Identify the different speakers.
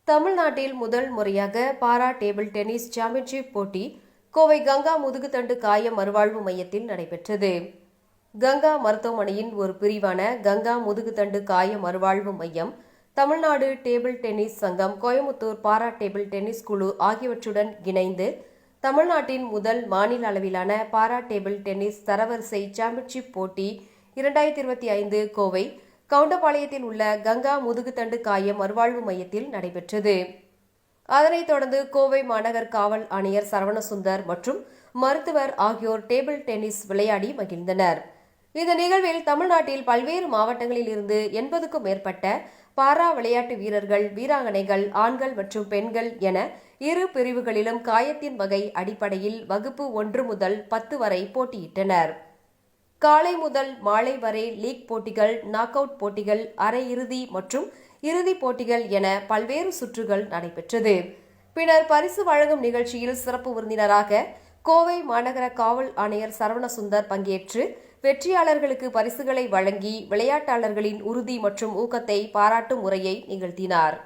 Speaker 1: தமிழ்நாட்டில் முதல் முறையாக பாரா டேபிள் டென்னிஸ் சாம்பியன்ஷிப் போட்டி கோவை கங்கா முதுகுத்தண்டு காய மறுவாழ்வு மையத்தில் நடைபெற்றது. கங்கா மருத்துவமனையின் ஒரு பிரிவான கங்கா முதுகுத்தண்டு காய மறுவாழ்வு மையம், தமிழ்நாடு டேபிள் டென்னிஸ் சங்கம், கோயமுத்தூர் பாரா டேபிள் டென்னிஸ் குழு ஆகியவற்றுடன் இணைந்து தமிழ்நாட்டின் முதல் மாநில அளவிலான பாரா டேபிள் டென்னிஸ் தரவரிசை சாம்பியன்ஷிப் போட்டி 2025 கோவை கவுண்டபாளையத்தில் உள்ள கங்கா முதுகுத்தண்டு காய மறுவாழ்வு மையத்தில் நடைபெற்றது. அதனைத் தொடர்ந்து கோவை மாநகர் காவல் ஆணையர் சரவணசுந்தர் மற்றும் மருத்துவர் ஆகியோர் டேபிள் டென்னிஸ் விளையாடி மகிழ்ந்தனர். இந்த நிகழ்வில் தமிழ்நாட்டில் பல்வேறு மாவட்டங்களில் இருந்து 80க்கும் மேற்பட்ட பாரா விளையாட்டு வீரர்கள், வீராங்கனைகள், ஆண்கள் மற்றும் பெண்கள் என இரு பிரிவுகளிலும் காயத்தின் வகை அடிப்படையில் வகுப்பு 1 முதல் 10 வரை போட்டியிட்டனர். காலை முதல் மாலை வரை லீக் போட்டிகள், நாக் அவுட் போட்டிகள், அரையிறுதி மற்றும் இறுதிப் போட்டிகள் என பல்வேறு சுற்றுகள் நடைபெற்றது. பின்னர் பரிசு வழங்கும் நிகழ்ச்சியில் சிறப்பு விருந்தினராக கோவை மாநகர காவல் ஆணையர் சரவணசுந்தர் பங்கேற்று வெற்றியாளர்களுக்கு பரிசுகளை வழங்கி விளையாட்டாளர்களின் உறுதி மற்றும் ஊக்கத்தை பாராட்டும் உரையை நிகழ்த்தினார்.